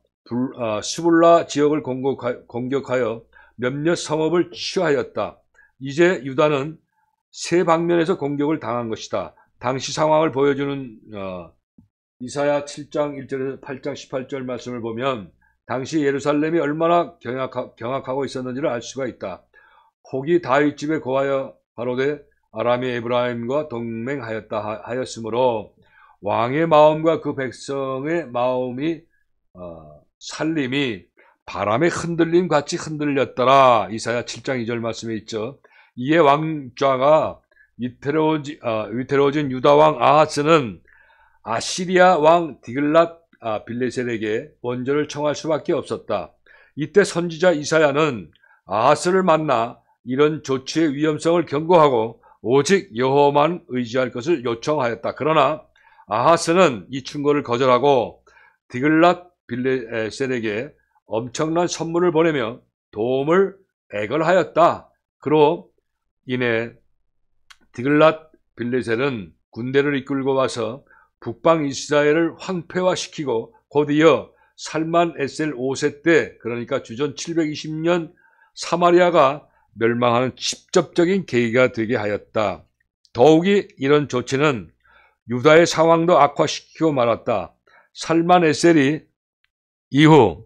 스불라 지역을 공격하여 몇몇 성읍을 취하였다. 이제 유다는 세 방면에서 공격을 당한 것이다. 당시 상황을 보여주는 이사야 7장 1절에서 8장 18절 말씀을 보면 당시 예루살렘이 얼마나 경악하고 있었는지를 알 수가 있다. 혹이 다윗 집에 고하여 가로되 아람이 에브라임과 동맹하였다 하였으므로 왕의 마음과 그 백성의 마음이 살림이 바람에 흔들림 같이 흔들렸더라. 이사야 7장 2절 말씀에 있죠. 이에 왕좌가 위태로워진 유다 왕 아하스는 아시리아 왕 디글랏 빌레셀에게 원조를 청할 수밖에 없었다. 이때 선지자 이사야는 아하스를 만나 이런 조치의 위험성을 경고하고 오직 여호와만 의지할 것을 요청하였다. 그러나 아하스는 이 충고를 거절하고 디글랏 빌레셀에게 엄청난 선물을 보내며 도움을 애걸하였다. 그로 인해 디글랏 빌레셀은 군대를 이끌고 와서 북방 이스라엘을 황폐화시키고 곧이어 살만 에셀 5세 때, 그러니까 주전 720년 사마리아가 멸망하는 직접적인 계기가 되게 하였다. 더욱이 이런 조치는 유다의 상황도 악화시키고 말았다. 살만 에셀이 이후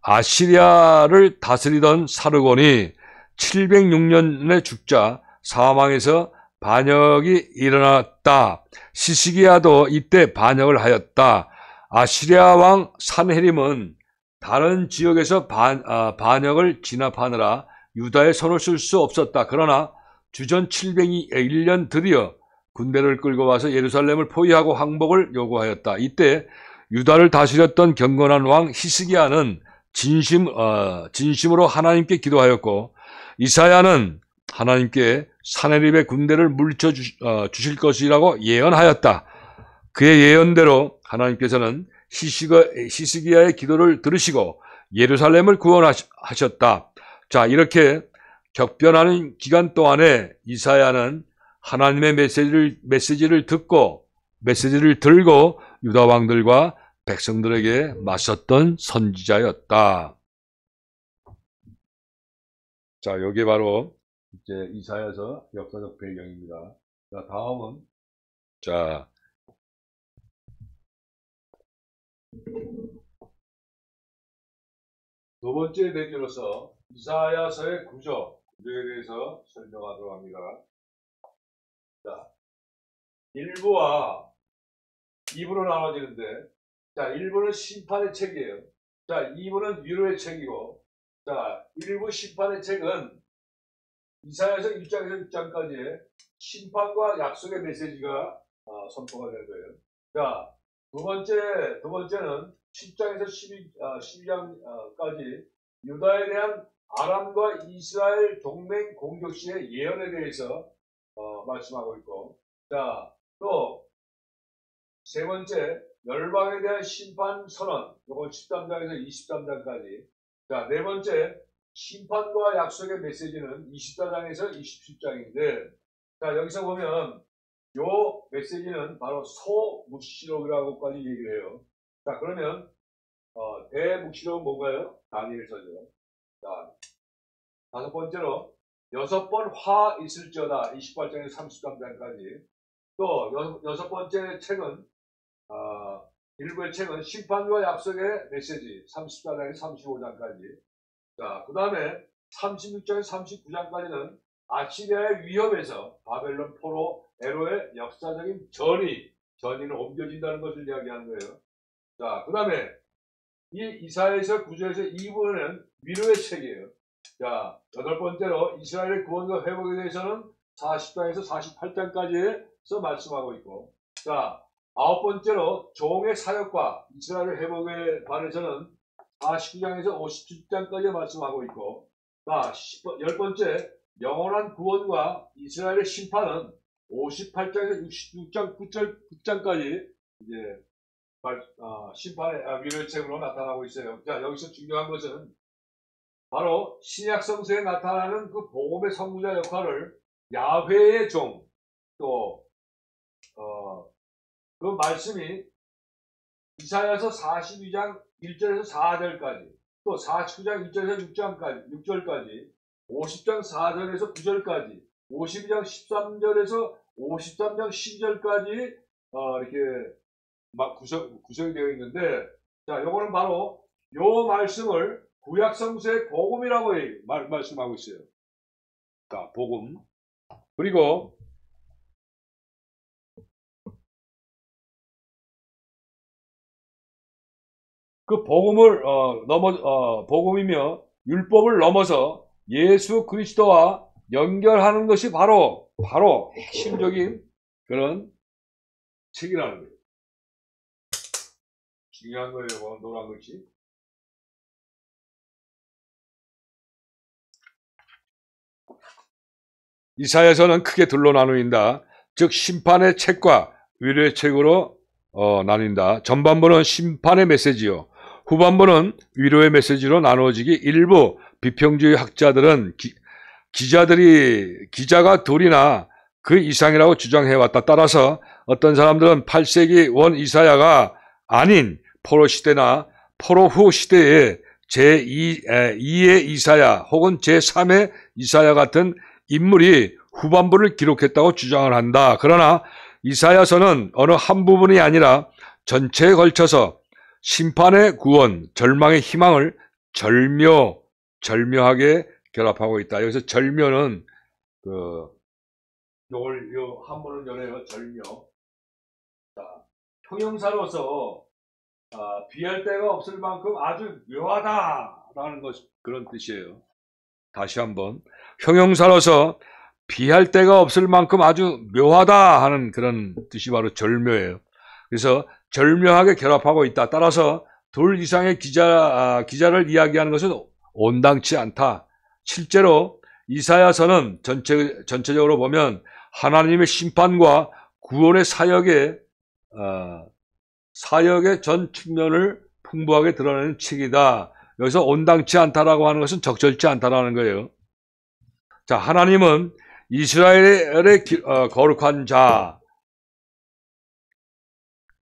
아시리아를 다스리던 사르곤이 706년에 죽자 사망해서 반역이 일어났다. 시스기야도 이때 반역을 하였다. 아시리아 왕 산헤림은 다른 지역에서 반역을 진압하느라 유다에 손을 쓸 수 없었다. 그러나 주전 701년 드디어 군대를 끌고 와서 예루살렘을 포위하고 항복을 요구하였다. 이때 유다를 다스렸던 경건한 왕 히스기야는 진심으로 하나님께 기도하였고 이사야는 하나님께 산헤립의 군대를 물리쳐 주실 것이라고 예언하였다. 그의 예언대로 하나님께서는 히스기야의 기도를 들으시고 예루살렘을 구원하셨다. 자, 이렇게 격변하는 기간 동안에 이사야는 하나님의 메시지를 들고 유다 왕들과 백성들에게 맞섰던 선지자였다. 자, 여기 바로 이제 이사야서 역사적 배경입니다. 자, 다음은 두 번째 내기로서 이사야서의 구조에 대해서 설명하도록 합니다. 자, 1부와 2부로 나눠지는데, 자, 1부는 심판의 책이에요. 자, 2부는 위로의 책이고, 자, 1부 심판의 책은 이사야서 1장에서 6장까지의 심판과 약속의 메시지가 선포가 되는 거예요. 자, 두 번째는 10장에서 12장까지 유다에 대한 아람과 이스라엘 동맹 공격 시의 예언에 대해서 말씀하고 있고, 자, 또 세 번째 열방에 대한 심판 선언, 이건 13장에서 23장까지. 자, 네 번째 심판과 약속의 메시지는 24장에서 27장인데, 자, 여기서 보면 요 메시지는 바로 소묵시록이라고까지 얘기를 해요. 자, 그러면 대묵시록은 뭔가요? 다니엘서죠. 자, 다섯 번째로 6번 화 있을지어다 28장에서 33장까지. 또 여섯 번째 책은 1부의 책은 심판과 약속의 메시지 34장에서 35장까지. 자, 그 다음에 36장에서 39장까지는 아시리아의 위협에서 바벨론 포로 에로의 역사적인 전이는 옮겨진다는 것을 이야기하는 거예요. 자, 그 다음에 이 이사야에서 9절에서 2부는 위로의 책이에요. 자, 8번째로 이스라엘의 구원과 회복에 대해서는 40장에서 48장까지에서 말씀하고 있고, 자, 9번째로 종의 사역과 이스라엘의 회복에 관해서는 49장에서 57장까지 말씀하고 있고, 자, 10번째 영원한 구원과 이스라엘의 심판은 58장에서 66장 9절까지 이제 심판의 위로의 책으로 나타나고 있어요. 자, 여기서 중요한 것은 바로 신약 성서에 나타나는 그 복음의 선구자 역할을 야훼의 종, 또 그 말씀이 이사야서 42장 1절에서 4절까지, 또 49장 1절에서 6절까지, 50장 4절에서 9절까지, 52장 13절에서 53장 12절까지 이렇게 막 구성이 되어 있는데, 자, 요거는 바로 요 말씀을 구약 성서의 복음이라고 말씀하고 있어요. 자, 복음. 그리고 그 복음을 복음이며 율법을 넘어서 예수 그리스도와 연결하는 것이 바로 핵심적인 그런 책이라는 거예요. 중요한 거예요, 노란 글씨. 이사야서는 크게 둘로 나누인다. 즉 심판의 책과 위로의 책으로 나뉜다. 전반부는 심판의 메시지요, 후반부는 위로의 메시지로 나누어지기, 일부 비평주의 학자들은 기자가 둘이나 그 이상이라고 주장해왔다. 따라서 어떤 사람들은 8세기 원 이사야가 아닌 포로 시대나 포로 후 시대의 제2의 이사야 혹은 제3의 이사야 같은 인물이 후반부를 기록했다고 주장을 한다. 그러나 이사야서는 어느 한 부분이 아니라 전체에 걸쳐서 심판의 구원, 절망의 희망을 절묘하게 결합하고 있다. 여기서 절묘는 요 한문을 연해요. 절묘. 자, 형용사로서 비할 데가 없을 만큼 아주 묘하다라는 것, 그런 뜻이에요. 다시 한번, 형용사로서 비할 데가 없을 만큼 아주 묘하다 하는 그런 뜻이 바로 절묘해요. 그래서 절묘하게 결합하고 있다. 따라서 둘 이상의 기자를 이야기하는 것은 온당치 않다. 실제로 이사야서는 전체적으로 보면 하나님의 심판과 구원의 사역의 전 측면을 풍부하게 드러내는 책이다. 여기서 온당치 않다라고 하는 것은 적절치 않다라는 거예요. 자, 하나님은 이스라엘의 거룩한 자,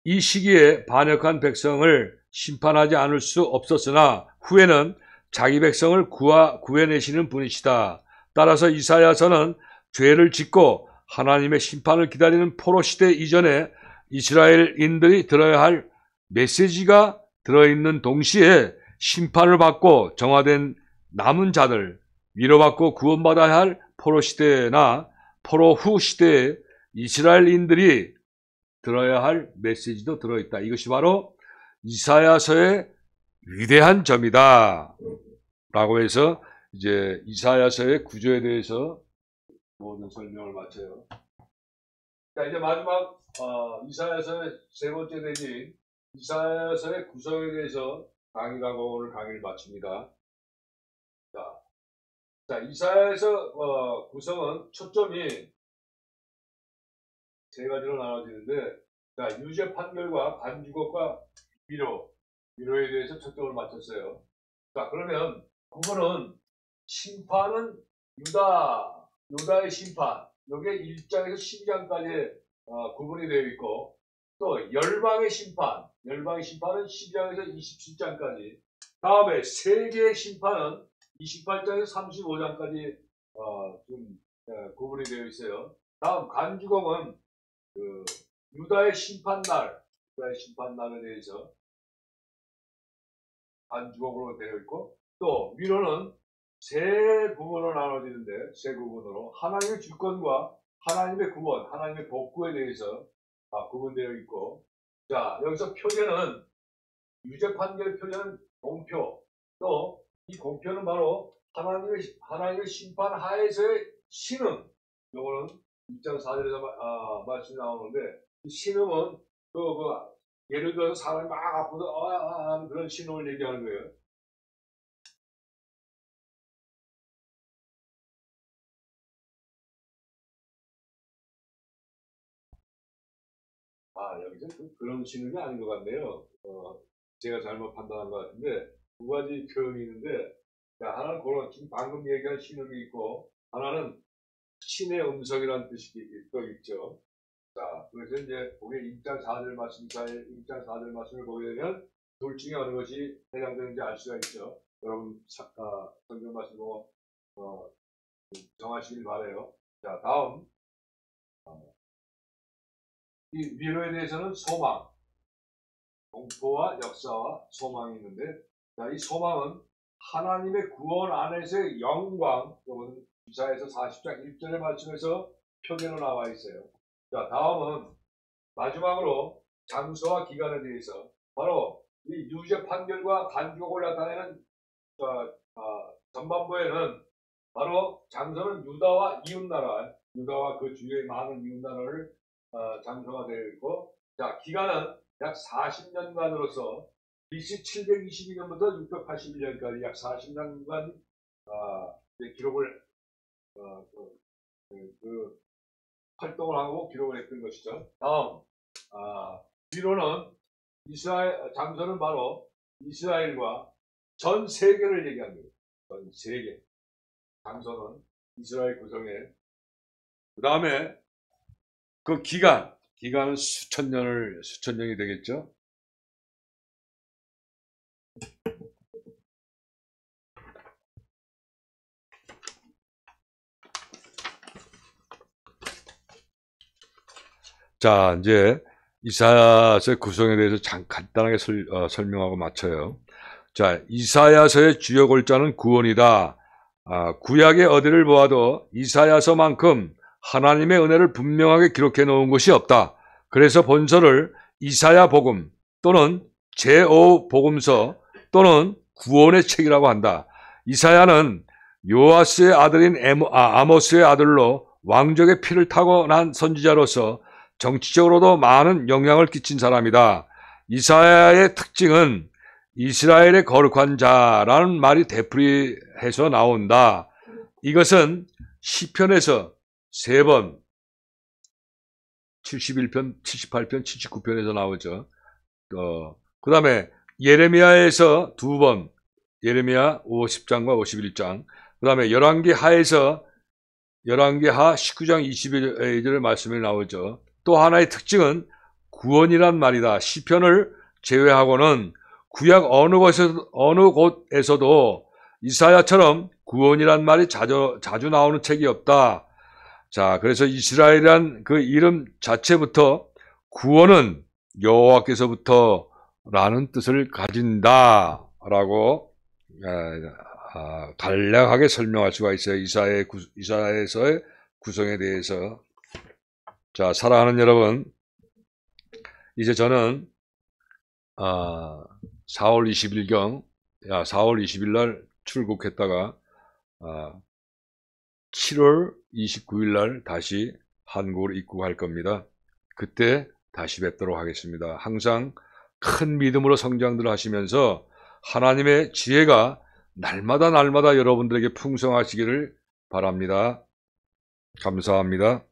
이 시기에 반역한 백성을 심판하지 않을 수 없었으나 후에는 자기 백성을 구해내시는 분이시다. 따라서 이사야서는 죄를 짓고 하나님의 심판을 기다리는 포로 시대 이전에 이스라엘인들이 들어야 할 메시지가 들어있는 동시에 심판을 받고 정화된 남은 자들, 위로받고 구원받아야 할 포로 시대나 포로 후 시대에 이스라엘인들이 들어야 할 메시지도 들어있다. 이것이 바로 이사야서의 위대한 점이다 라고 해서 이제 이사야서의 구조에 대해서 모든 설명을 마쳐요. 자, 이제 마지막 이사야서의 세 번째 대진 이사야서의 구성에 대해서 오늘 강의를 마칩니다. 자, 이사야서 구성은 초점이 세 가지로 나눠지는데, 자, 유죄 판결과 반주곡과 위로에 대해서 초점을 맞췄어요. 자, 그러면 그거는 심판은 유다의 심판, 여기에 1장에서 12장까지 구분이 되어 있고, 또 열방의 심판은 12장에서 27장까지, 다음에 세계의 심판은 28장에서 35장까지 구분이 되어 있어요. 다음 간주곡은 유다의 심판날, 이스라엘 심판날에 대해서 반주곡으로 되어 있고, 또 위로는 세 부분으로 나눠지는데, 세 부분으로 하나님의 주권과 하나님의 구원, 하나님의 복구에 대해서 구분되어 있고, 자, 여기서 표제는 유죄 판결 표제는 공표, 또 이 공표는 바로 하나님의 심판 하에서의 신음. 요거는 1장 4절에서 말씀이 나오는데, 이 신음은 예를 들어서 사람이 막 아프다 하는 그런 신음을 얘기하는 거예요. 여기서 그런 신음이 아닌 것 같네요. 제가 잘못 판단한 것 같은데, 두 가지 표현이 있는데, 자, 하나는 그런 지금 방금 얘기한 신음이 있고, 하나는 신의 음성이라는 뜻이 또 있죠. 자, 그래서 이제 우리 1장 4절 말씀 사이 1장 4절 말씀을 보게 되면 둘 중에 어느 것이 해당되는지 알 수가 있죠. 여러분 성경 말씀 보고 정하시길 바라요. 자, 다음 이 위로에 대해서는 소망, 공포와 역사와 소망이 있는데, 자, 이 소망은 하나님의 구원 안에서의 영광, 이건 이사야서 40장 1절의 말씀에서 표현으로 나와 있어요. 자, 다음은 마지막으로 장소와 기간에 대해서 바로 이 유죄 판결과 반주곡을 나타내는 전반부에는 바로 장소는 유다와 이웃나라, 유다와 그 주위의 많은 이웃나라를 장소가 되어 있고, 자, 기간은 약 40년간으로서 BC 722년부터 681년까지 약 40년간 기록을 활동을 하고 기록을 했던 것이죠. 다음 위로는 장소는 바로 이스라엘과 전 세계를 얘기합니다. 전 세계. 장소는 이스라엘 구성에. 그 다음에 그 기간은 수천 년이 되겠죠. 자, 이제 이사야서의 구성에 대해서 간단하게 설명하고 마쳐요. 자, 이사야서의 주요 골자는 구원이다. 구약의 어디를 보아도 이사야서만큼 하나님의 은혜를 분명하게 기록해 놓은 것이 없다. 그래서 본서를 이사야 복음 또는 제5 복음서 또는 구원의 책이라고 한다. 이사야는 요아스의 아들인 아모스의 아들로 왕족의 피를 타고 난 선지자로서 정치적으로도 많은 영향을 끼친 사람이다. 이사야의 특징은 이스라엘의 거룩한 자라는 말이 되풀이해서 나온다. 이것은 시편에서 3번, 71편, 78편, 79편에서 나오죠. 그 다음에 예레미야에서 2번, 예레미야 50장과 51장, 그 다음에 열왕기 하에서 열왕기 하 19장 22절의 말씀이 나오죠. 또 하나의 특징은 구원이란 말이다. 시편을 제외하고는 구약 어느 곳에서도 이사야처럼 구원이란 말이 자주 나오는 책이 없다. 자, 그래서 이스라엘이란 그 이름 자체부터 구원은 여호와께서부터라는 뜻을 가진다라고 간략하게 설명할 수가 있어요. 이사야서의 구성에 대해서. 자, 사랑하는 여러분, 이제 저는 4월 20일 날 출국했다가 7월 29일 날 다시 한국으로 입국할 겁니다. 그때 다시 뵙도록 하겠습니다. 항상 큰 믿음으로 성장들 하시면서 하나님의 지혜가 날마다 여러분들에게 풍성하시기를 바랍니다. 감사합니다.